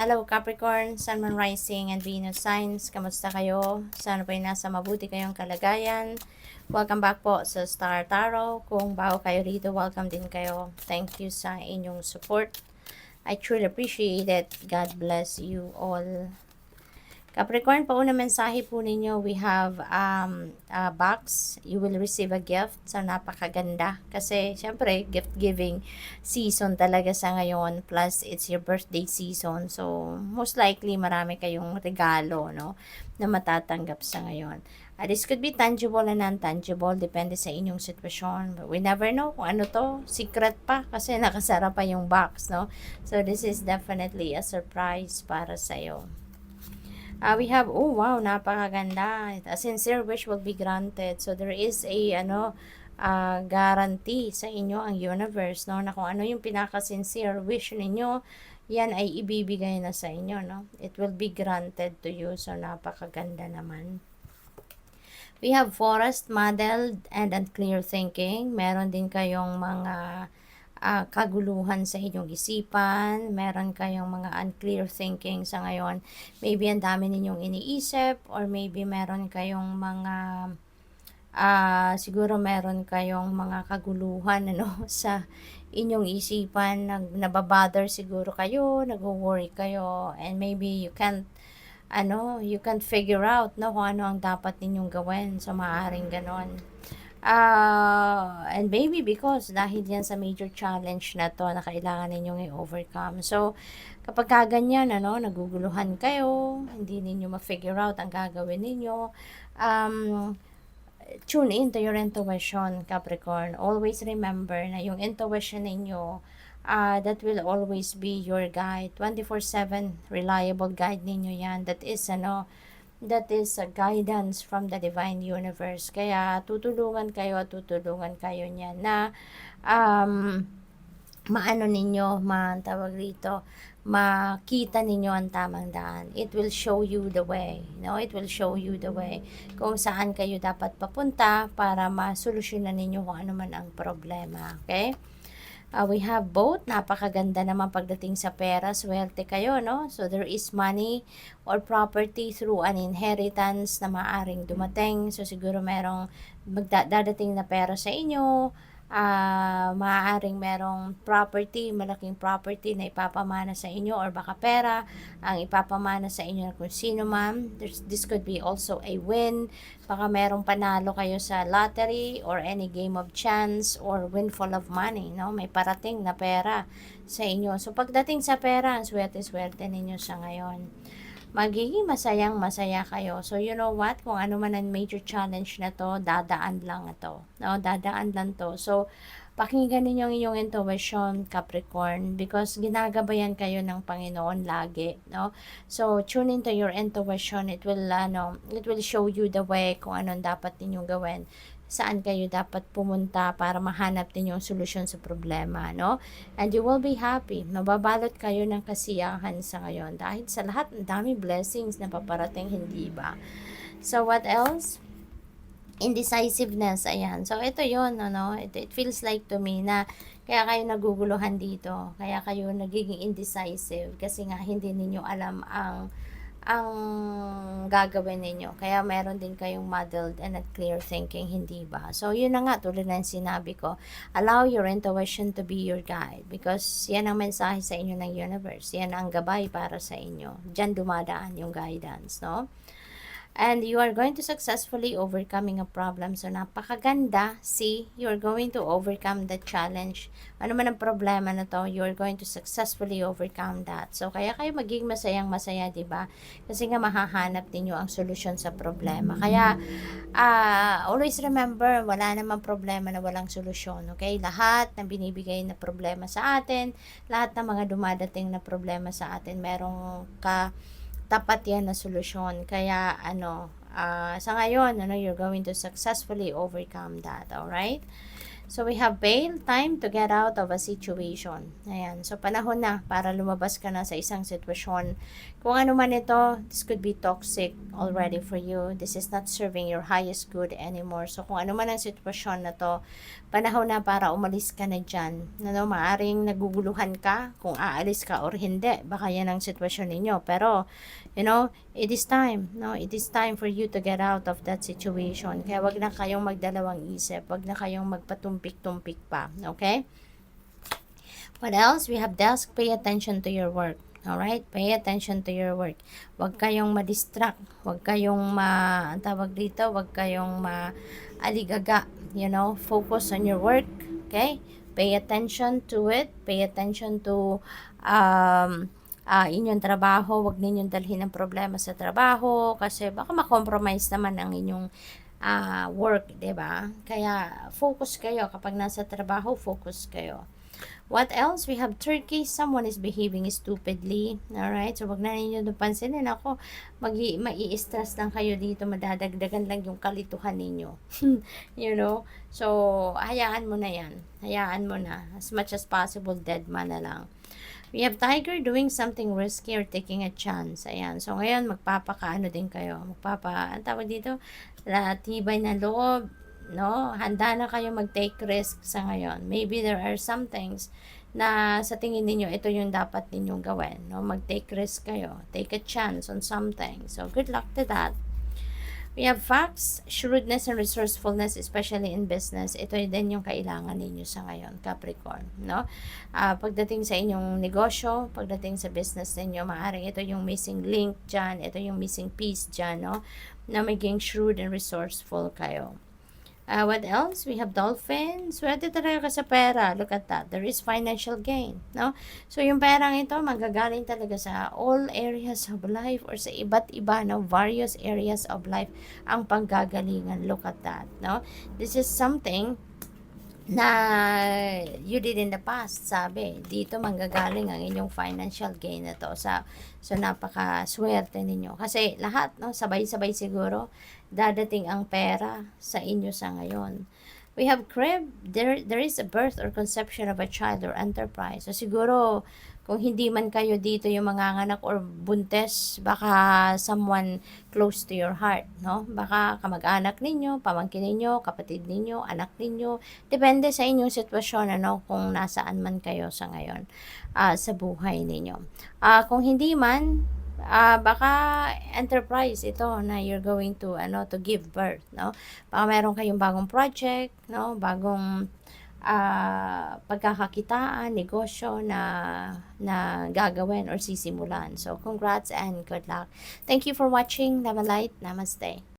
Hello Capricorn, Sun, Moon, Rising, and Venus signs. Kamusta kayo? Sana po ay nasa mabuti kayong kalagayan. Welcome back po sa Star Tarot. Kung bago kayo rito, welcome din kayo. Thank you sa inyong support. I truly appreciate it. God bless you all. Capricorn, pauna mensahe po ninyo, we have a box. You will receive a gift. So, napakaganda. Kasi, syempre, gift-giving season talaga sa ngayon. Plus, it's your birthday season. So, most likely, marami kayong regalo, no, na matatanggap sa ngayon. This could be tangible and non-tangible. Depende sa inyong sitwasyon. But we never know kung ano to. Secret pa. Kasi nakasara pa yung box, no. So, this is definitely a surprise para sa'yo. We have, oh wow, napakaganda. A sincere wish will be granted. So there is a guarantee sa inyo ang universe, no, na kung ano yung pinaka-sincere wish ninyo, yan ay ibibigay na sa inyo, no. It will be granted to you. So napakaganda naman. We have forest, muddled, and unclear thinking. Meron din kayong mga kaguluhan sa inyong isipan, meron kayong mga unclear thinking sa ngayon. Maybe ang dami ninyong iniisip, or maybe meron kayong mga siguro meron kayong mga kaguluhan ano sa inyong isipan, nababother siguro kayo, nagwo-worry kayo, and maybe you can't figure out no kung ano ang dapat ninyong gawin. So maaaring ganon. And maybe because dahil yan sa major challenge na to na kailangan ninyong i-overcome. So, kapag ganyan, naguguluhan kayo, hindi ninyo ma-figure out ang gagawin ninyo, tune in to your intuition, Capricorn. Always remember na yung intuition ninyo, that will always be your guide. 24/7 reliable guide ninyo yan. That is a guidance from the divine universe. Kaya tutulungan kayo niyan na maano ninyo, tawag rito, makita ninyo ang tamang daan. It will show you the way, no? It will show you the way kung saan kayo dapat papunta para masolusyonan ninyo kung ano man ang problema, okay? We have both. Napakaganda naman pagdating sa pera. Swerte kayo, no? So, there is money or property through an inheritance na maaring dumating. So, siguro merong dadating na pera sa inyo. Maaaring merong property, malaking property na ipapamana sa inyo, or baka pera ang ipapamana sa inyo kung sino man. This could be also a win. Baka merong panalo kayo sa lottery or any game of chance or windfall of money, no? May parating na pera sa inyo. So pagdating sa pera, ang swerte-swerte ninyo sa ngayon. Magiging masayang-masaya kayo. So, you know what? Kung ano man ang major challenge na to, dadaan lang ito. No? Dadaan lang to. So, pakinggan ninyo ang inyong intuition, Capricorn, because ginagabayan kayo ng Panginoon lagi, no? So, tune into your intuition. It will show you the way kung anong dapat ninyong gawin, saan kayo dapat pumunta para mahanap din yung solusyon sa problema, no? And you will be happy. Mababalot kayo ng kasiyahan sa ngayon dahil sa lahat ng dami blessings na paparating, hindi ba? So, what else? Indecisiveness, ayan. So, ito yon, it feels like to me na kaya kayo naguguluhan dito. Kaya kayo nagiging indecisive kasi nga hindi ninyo alam ang gagawin ninyo. Kaya meron din kayong muddled and clear thinking, hindi ba? So, yun na nga, tulad ng sinabi ko, allow your intuition to be your guide because yan ang mensahe sa inyo ng universe. Yan ang gabay para sa inyo. Diyan dumadaan yung guidance, no? And you are going to successfully overcoming a problem. So, napakaganda. See, you are going to overcome the challenge. Ano man ang problema na to, you are going to successfully overcome that. So, kaya kayo maging masayang-masaya, di ba? Kasi nga mahahanap ninyo ang solusyon sa problema. Kaya, always remember, wala namang problema na walang solusyon. Okay? Lahat ng binibigay na problema sa atin, lahat ng mga dumadating na problema sa atin, merong tapat yan na solusyon. Kaya, sa ngayon, you're going to successfully overcome that. Alright? So, we have bail, time to get out of a situation. Ayan. So, panahon na para lumabas ka na sa isang sitwasyon. Kung ano man ito, this could be toxic already for you. This is not serving your highest good anymore. So, kung ano man ang sitwasyon na to, panahon na para umalis ka na dyan. Ano, maaring naguguluhan ka kung aalis ka or hindi. Baka yan ang sitwasyon ninyo. Pero, you know, it is time. No? It is time for you to get out of that situation. Kaya wag na kayong magdalawang isip. Wag na kayong magpatumpik-tumpik pa. Okay? What else? We have desk. Pay attention to your work. Alright? Pay attention to your work. Huwag kayong ma-distract. Huwag kayong tawag dito, huwag kayong aligaga. You know, focus on your work. Okay? Pay attention to it. Pay attention to inyong trabaho. Huwag ninyong dalhin ng problema sa trabaho kasi baka ma-compromise naman ang inyong work, 'di ba? Kaya focus kayo kapag nasa trabaho, focus kayo. What else? We have Turkey. Someone is behaving stupidly. Alright? So, wag na ninyo pansinin. Ako, mai-stress lang kayo dito. Madadagdagan lang yung kalituhan ninyo. You know? So, hayaan mo na yan. Hayaan mo na. As much as possible, dead man na lang. We have Tiger doing something risky or taking a chance. Ayan. So, ngayon, magpapakaano din kayo. Ang tawag dito, tibay na loob. No? Handa na kayo mag-take risk sa ngayon. Maybe there are some things na sa tingin niyo ito yung dapat ninyong gawin. No? Mag-take risk kayo. Take a chance on something. So, good luck to that. We have facts, shrewdness, and resourcefulness, especially in business. Ito din yung kailangan ninyo sa ngayon, Capricorn. No? Pagdating sa inyong negosyo, pagdating sa business ninyo, maaaring ito yung missing link dyan, ito yung missing piece dyan, no? Na maging shrewd and resourceful kayo. What else? We have dolphin. Swerte talaga ka sa pera. Look at that. There is financial gain. No? So, yung perang ito, magagaling talaga sa all areas of life or sa iba't iba, no? Various areas of life ang panggagalingan. Look at that. No? This is something na you did in the past, sabi. Dito manggagaling ang inyong financial gain na to. So napaka-swerte ninyo. Kasi lahat, no, sabay-sabay siguro, dadating ang pera sa inyo sa ngayon. We have crib. There is a birth or conception of a child or enterprise. So siguro, kung hindi man kayo dito yung manganganak or buntes, baka someone close to your heart, no? Baka kamag-anak ninyo, pamangkin ninyo, kapatid ninyo, anak ninyo. Depende sa inyong sitwasyon, ano, kung nasaan man kayo sa ngayon, sa buhay ninyo. Kung hindi man, baka enterprise ito na you're going to give birth, no? Baka meron kayong bagong project, no? Bagong pagkakakitaan, negosyo na gagawin or sisimulan. So, congrats and good luck. Thank you for watching. Love and light. Namaste.